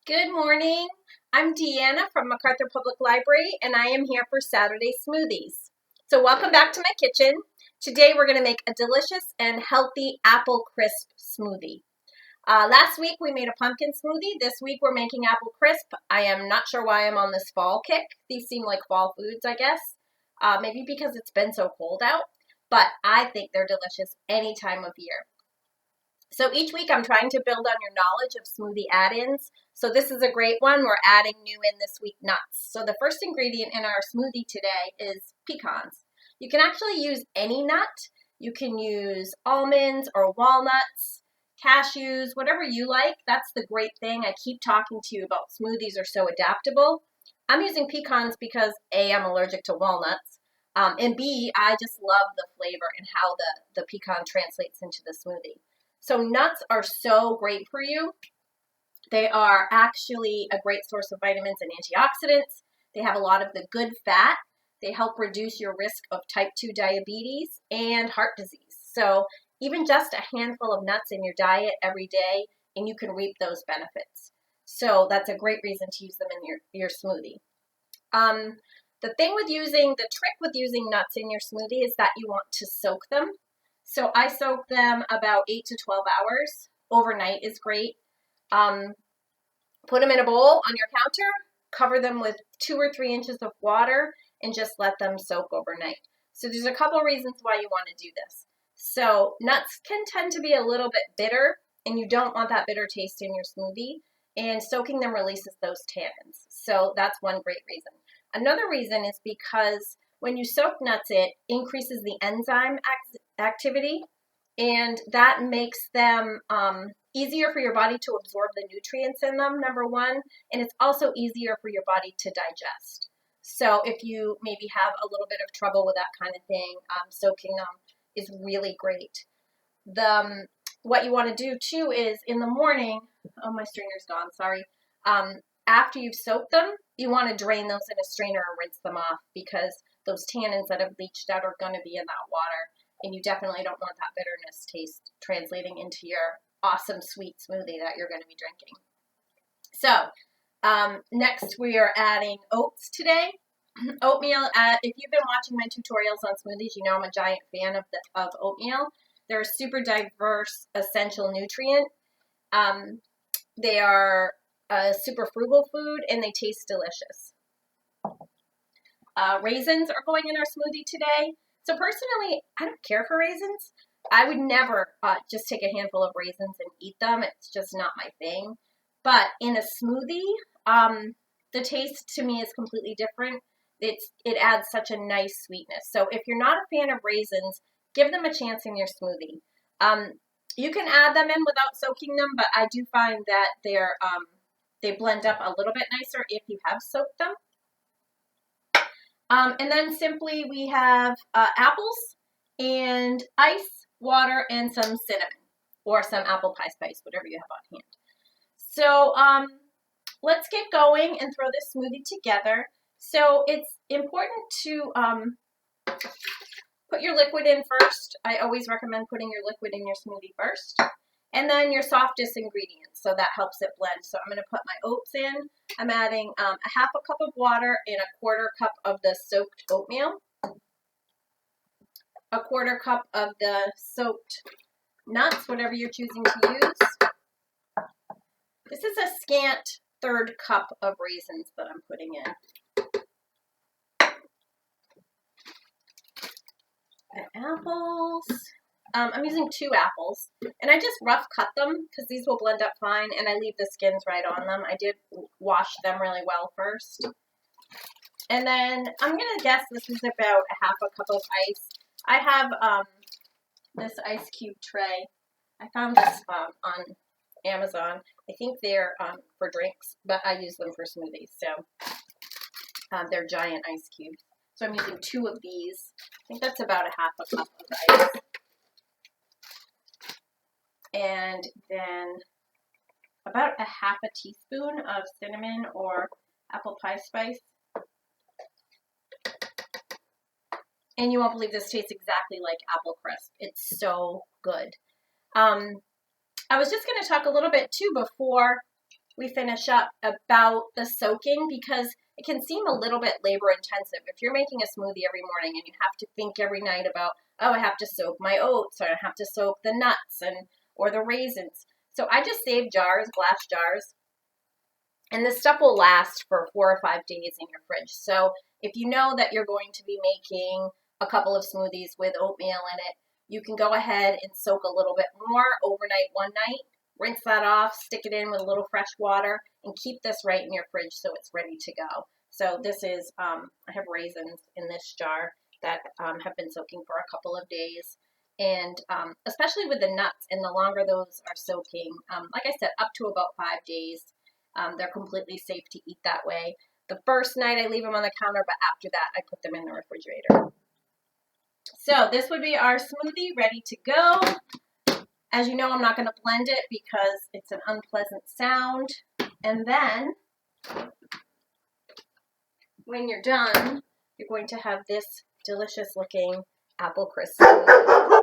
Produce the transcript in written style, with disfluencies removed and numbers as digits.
Good morning. I'm Deanna from MacArthur Public Library, and I am here for Saturday Smoothies. So welcome back to my kitchen. Today we're going to make a delicious and healthy apple crisp smoothie. Last week we made a pumpkin smoothie. This week we're making apple crisp. I am not sure why I'm on this fall kick. These seem like fall foods, I guess. Maybe because it's been so cold out, but I think they're delicious any time of year. So each week I'm trying to build on your knowledge of smoothie add-ins. So this is a great one. We're adding new in this week, nuts. So the first ingredient in our smoothie today is pecans. You can actually use any nut. You can use almonds or walnuts, cashews, whatever you like. That's the great thing. I keep talking to you about smoothies are so adaptable. I'm using pecans because A, I'm allergic to walnuts, and B, I just love the flavor and how the pecan translates into the smoothie. So nuts are so great for you. They are actually a great source of vitamins and antioxidants. They have a lot of the good fat. They help reduce your risk of type 2 diabetes and heart disease. So even just a handful of nuts in your diet every day, and you can reap those benefits. So that's a great reason to use them in your smoothie. The trick with using nuts in your smoothie is that you want to soak them. So I soak them about 8 to 12 hours. Overnight is great. Put them in a bowl on your counter, cover them with 2 or 3 inches of water, and just let them soak overnight. So there's a couple reasons why you want to do this. So nuts can tend to be a little bit bitter, and you don't want that bitter taste in your smoothie, and soaking them releases those tannins. So that's one great reason. Another reason is because when you soak nuts, it increases the enzyme activity, and that makes them easier for your body to absorb the nutrients in them, number one, and it's also easier for your body to digest. So if you maybe have a little bit of trouble with that kind of thing, soaking them is really great. What you want to do too is in the morning, oh, my strainer's gone, sorry. After you've soaked them, you want to drain those in a strainer and rinse them off because those tannins that have leached out are going to be in that water, and you definitely don't want that bitterness taste translating into your awesome sweet smoothie that you're going to be drinking. So next we are adding oats today. Oatmeal, if you've been watching my tutorials on smoothies, you know I'm a giant fan of oatmeal. They're a super diverse, essential nutrient. They are a super frugal food, and they taste delicious. Raisins are going in our smoothie today. So personally, I don't care for raisins. I would never just take a handful of raisins and eat them. It's just not my thing. But in a smoothie, the taste to me is completely different. It adds such a nice sweetness. So if you're not a fan of raisins, give them a chance in your smoothie. You can add them in without soaking them, but I do find that they blend up a little bit nicer if you have soaked them. And then simply we have apples and ice, water, and some cinnamon or some apple pie spice, whatever you have on hand. So let's get going and throw this smoothie together. So it's important to put your liquid in first. I always recommend putting your liquid in your smoothie first. And then your softest ingredients, so that helps it blend. So I'm going to put my oats in. I'm adding a half a cup of water and a quarter cup of the soaked oatmeal. A quarter cup of the soaked nuts, whatever you're choosing to use. This is a scant third cup of raisins that I'm putting in. And apples. I'm using 2 apples, and I just rough cut them because these will blend up fine, and I leave the skins right on them. I did wash them really well first. And then I'm going to guess this is about a half a cup of ice. I have this ice cube tray. I found this on Amazon. I think they're for drinks, but I use them for smoothies. So they're giant ice cubes. So I'm using 2 of these. I think that's about a half a cup of ice. And then about a half a teaspoon of cinnamon or apple pie spice. And you won't believe this tastes exactly like apple crisp. It's so good. I was just going to talk a little bit too before we finish up about the soaking, because it can seem a little bit labor intensive. If you're making a smoothie every morning and you have to think every night about, oh, I have to soak my oats, or I have to soak the nuts or the raisins. So I just save jars, glass jars, and this stuff will last for 4 or 5 days in your fridge. So if you know that you're going to be making a couple of smoothies with oatmeal in it, you can go ahead and soak a little bit more overnight one night, rinse that off, stick it in with a little fresh water, and keep this right in your fridge so it's ready to go. So this is, I have raisins in this jar that have been soaking for a couple of days. And especially with the nuts, and the longer those are soaking, like I said, up to about 5 days, they're completely safe to eat that way. The first night I leave them on the counter, but after that I put them in the refrigerator. So this would be our smoothie ready to go. As you know, I'm not going to blend it because it's an unpleasant sound. And then when you're done, you're going to have this delicious looking apple crisp smoothie.